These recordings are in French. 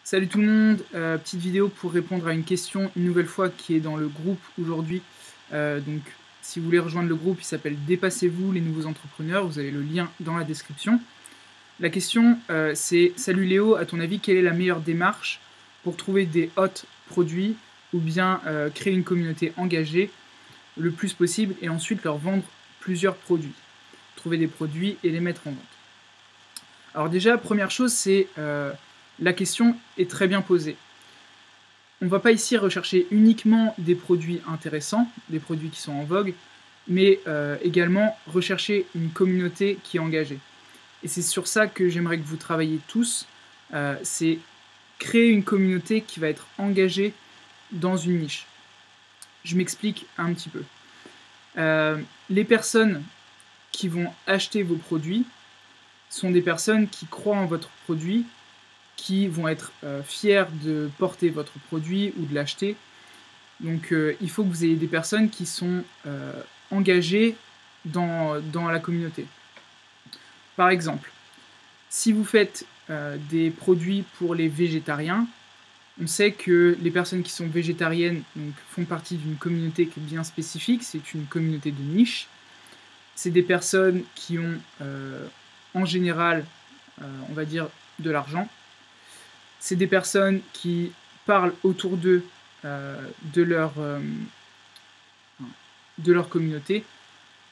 Salut tout le monde, petite vidéo pour répondre à une question une nouvelle fois qui est dans le groupe aujourd'hui. Donc si vous voulez rejoindre le groupe, il s'appelle Dépassez-vous les nouveaux entrepreneurs, vous avez le lien dans la description. La question c'est: salut Léo, à ton avis quelle est la meilleure démarche pour trouver des hot produits ou bien créer une communauté engagée le plus possible et ensuite leur vendre plusieurs produits? Trouver des produits et les mettre en vente. Alors déjà, première chose, c'est la question est très bien posée. On ne va pas ici rechercher uniquement des produits intéressants, des produits qui sont en vogue, mais également rechercher une communauté qui est engagée. Et c'est sur ça que j'aimerais que vous travailliez tous, c'est créer une communauté qui va être engagée dans une niche. Je m'explique un petit peu. Les personnes qui vont acheter vos produits sont des personnes qui croient en votre produit, qui vont être fiers de porter votre produit ou de l'acheter. Donc il faut que vous ayez des personnes qui sont engagées dans la communauté. Par exemple, si vous faites des produits pour les végétariens, on sait que les personnes qui sont végétariennes donc, font partie d'une communauté qui est bien spécifique, c'est une communauté de niche. C'est des personnes qui ont en général, on va dire, de l'argent. C'est des personnes qui parlent autour d'eux de leur communauté.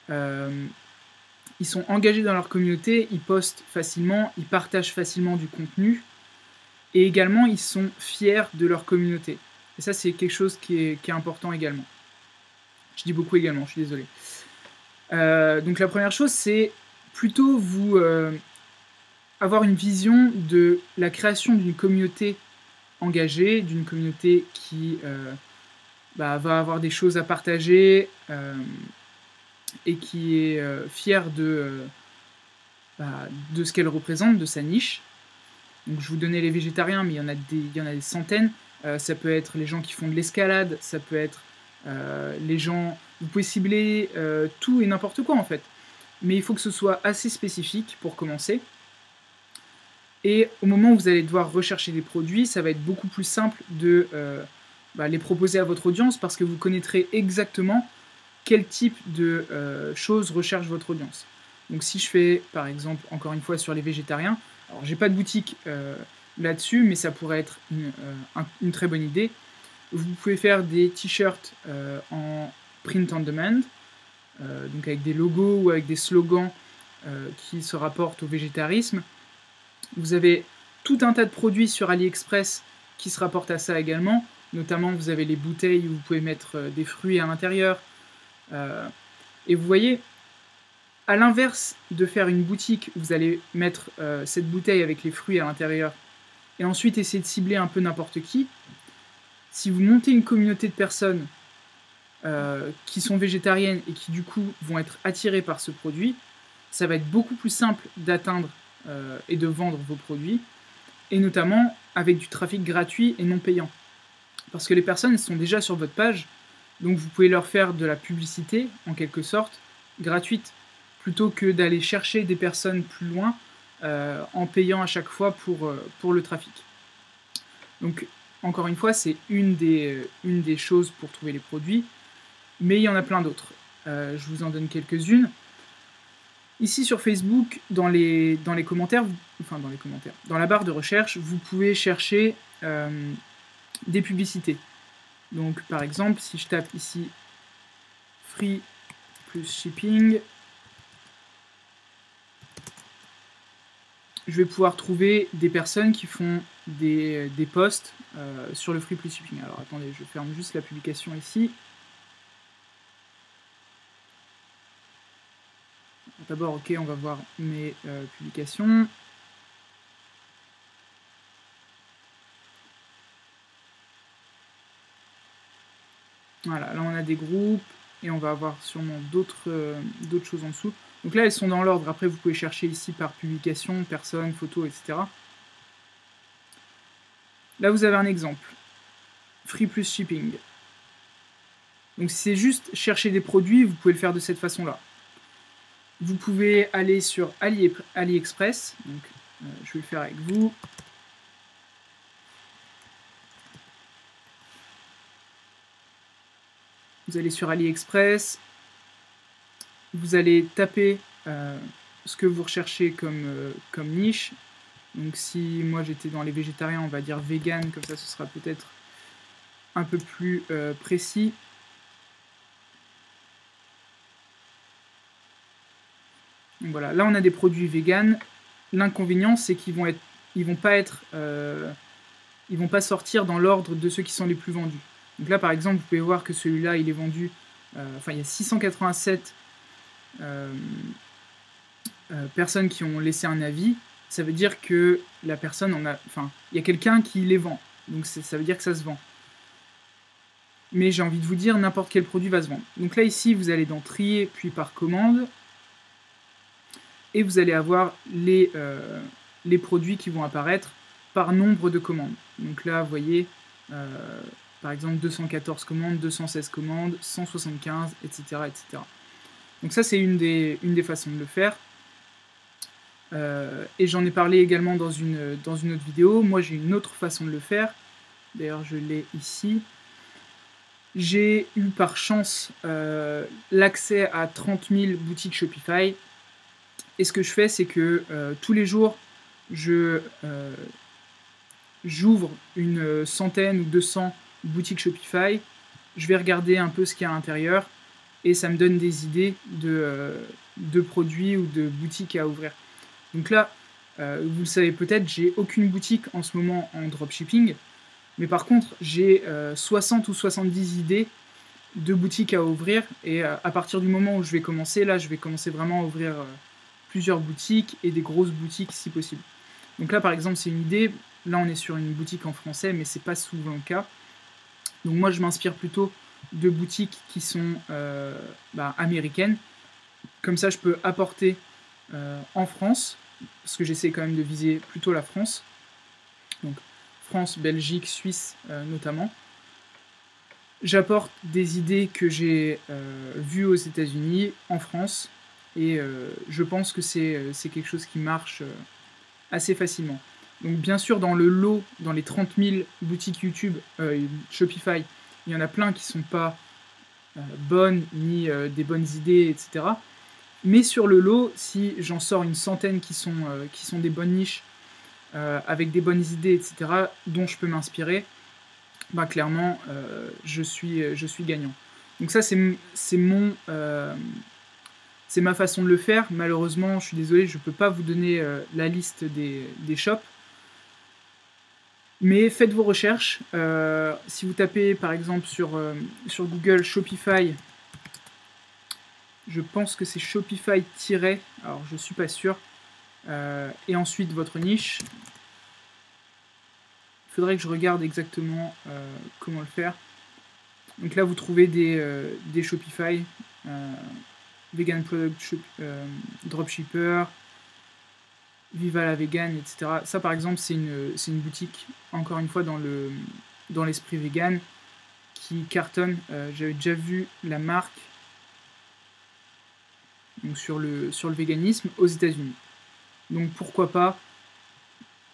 Ils sont engagés dans leur communauté, ils postent facilement, ils partagent facilement du contenu, et également ils sont fiers de leur communauté. Et ça c'est quelque chose qui est important également. Je dis beaucoup également, je suis désolé. Donc la première chose c'est plutôt vous avoir une vision de la création d'une communauté engagée, d'une communauté qui va avoir des choses à partager et qui est fière de ce qu'elle représente, de sa niche. Donc je vous donnais les végétariens, mais il y en a des centaines. Ça peut être les gens qui font de l'escalade, ça peut être les gens... Vous pouvez cibler tout et n'importe quoi en fait. Mais il faut que ce soit assez spécifique pour commencer. Et au moment où vous allez devoir rechercher des produits, ça va être beaucoup plus simple de les proposer à votre audience parce que vous connaîtrez exactement quel type de choses recherche votre audience. Donc si je fais, par exemple, encore une fois sur les végétariens, alors j'ai pas de boutique là-dessus, mais ça pourrait être une très bonne idée. Vous pouvez faire des t-shirts en print on demand, donc avec des logos ou avec des slogans qui se rapportent au végétarisme. Vous avez tout un tas de produits sur AliExpress qui se rapportent à ça également. Notamment, vous avez les bouteilles où vous pouvez mettre des fruits à l'intérieur. Et vous voyez, à l'inverse de faire une boutique où vous allez mettre cette bouteille avec les fruits à l'intérieur et ensuite essayer de cibler un peu n'importe qui, si vous montez une communauté de personnes qui sont végétariennes et qui du coup vont être attirées par ce produit, ça va être beaucoup plus simple d'atteindre et de vendre vos produits, et notamment avec du trafic gratuit et non payant. Parce que les personnes sont déjà sur votre page, donc vous pouvez leur faire de la publicité, en quelque sorte, gratuite, plutôt que d'aller chercher des personnes plus loin en payant à chaque fois pour le trafic. Donc, encore une fois, c'est une des choses pour trouver les produits, mais il y en a plein d'autres. Je vous en donne quelques-unes. Ici sur Facebook, dans les commentaires, dans la barre de recherche, vous pouvez chercher des publicités. Donc par exemple, si je tape ici free plus shipping, je vais pouvoir trouver des personnes qui font des posts sur le free plus shipping. Alors attendez, je ferme juste la publication ici. D'abord, ok, on va voir mes publications. Voilà, là on a des groupes et on va avoir sûrement d'autres choses en dessous. Donc là elles sont dans l'ordre, après vous pouvez chercher ici par publication, personne, photo, etc. Là vous avez un exemple, free plus shipping. Donc si c'est juste chercher des produits, vous pouvez le faire de cette façon-là. Vous pouvez aller sur AliExpress, donc je vais le faire avec vous. Vous allez sur AliExpress, vous allez taper ce que vous recherchez comme niche. Donc si moi j'étais dans les végétariens, on va dire vegan, comme ça ce sera peut-être un peu plus précis. Donc voilà, là on a des produits vegan. L'inconvénient c'est qu'ils vont pas sortir dans l'ordre de ceux qui sont les plus vendus. Donc là par exemple vous pouvez voir que celui-là il est vendu, il y a 687 personnes qui ont laissé un avis. Ça veut dire que la personne il y a quelqu'un qui les vend. Donc ça veut dire que ça se vend. Mais j'ai envie de vous dire, n'importe quel produit va se vendre. Donc là ici vous allez dans trier puis par commande. Et vous allez avoir les produits qui vont apparaître par nombre de commandes. Donc là, vous voyez, par exemple, 214 commandes, 216 commandes, 175, etc. etc. Donc ça, c'est une des façons de le faire. Et j'en ai parlé également dans une autre vidéo. Moi, j'ai une autre façon de le faire. D'ailleurs, je l'ai ici. J'ai eu par chance l'accès à 30 000 boutiques Shopify. Et ce que je fais, c'est que tous les jours, j'ouvre une centaine ou 200 boutiques Shopify. Je vais regarder un peu ce qu'il y a à l'intérieur et ça me donne des idées de produits ou de boutiques à ouvrir. Donc là, vous le savez peut-être, j'ai aucune boutique en ce moment en dropshipping. Mais par contre, j'ai 60 ou 70 idées de boutiques à ouvrir. Et à partir du moment où je vais commencer, là, je vais commencer vraiment à ouvrir plusieurs boutiques et des grosses boutiques si possible. Donc là par exemple c'est une idée, là on est sur une boutique en français mais c'est pas souvent le cas. Donc moi je m'inspire plutôt de boutiques qui sont américaines, comme ça je peux apporter en France, parce que j'essaie quand même de viser plutôt la France, donc France, Belgique, Suisse notamment. J'apporte des idées que j'ai vues aux États-Unis, en France. Et je pense que c'est quelque chose qui marche assez facilement. Donc bien sûr, dans le lot, dans les 30 000 boutiques YouTube, Shopify, il y en a plein qui ne sont pas bonnes, ni des bonnes idées, etc. Mais sur le lot, si j'en sors une centaine qui sont des bonnes niches, avec des bonnes idées, etc., dont je peux m'inspirer, clairement, je suis gagnant. Donc ça, c'est ma façon de le faire. Malheureusement, je suis désolé, je ne peux pas vous donner la liste des shops. Mais faites vos recherches. Si vous tapez par exemple sur Google Shopify, je pense que c'est Shopify - alors je ne suis pas sûr. Et ensuite votre niche. Il faudrait que je regarde exactement comment le faire. Donc là, vous trouvez des Shopify. Vegan Product Dropshipper, Viva la Vegan, etc. Ça par exemple c'est une boutique, encore une fois dans l'esprit vegan, qui cartonne. J'avais déjà vu la marque donc sur le véganisme aux États-Unis. Donc pourquoi pas,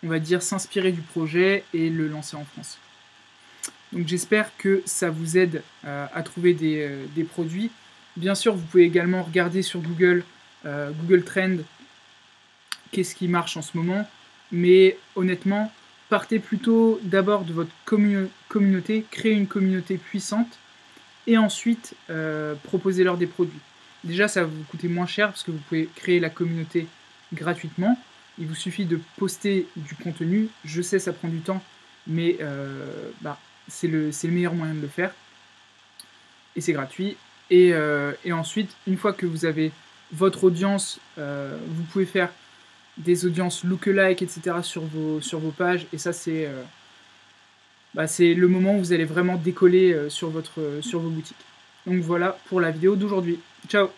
on va dire, s'inspirer du projet et le lancer en France. Donc j'espère que ça vous aide à trouver des produits. Bien sûr, vous pouvez également regarder sur Google Trends, qu'est-ce qui marche en ce moment. Mais honnêtement, partez plutôt d'abord de votre communauté, créez une communauté puissante et ensuite proposez-leur des produits. Déjà, ça va vous coûter moins cher parce que vous pouvez créer la communauté gratuitement. Il vous suffit de poster du contenu. Je sais, ça prend du temps, mais c'est le meilleur moyen de le faire. Et c'est gratuit. Et ensuite, une fois que vous avez votre audience, vous pouvez faire des audiences lookalike, etc. sur vos pages. Et ça, c'est le moment où vous allez vraiment décoller sur vos boutiques. Donc voilà pour la vidéo d'aujourd'hui. Ciao!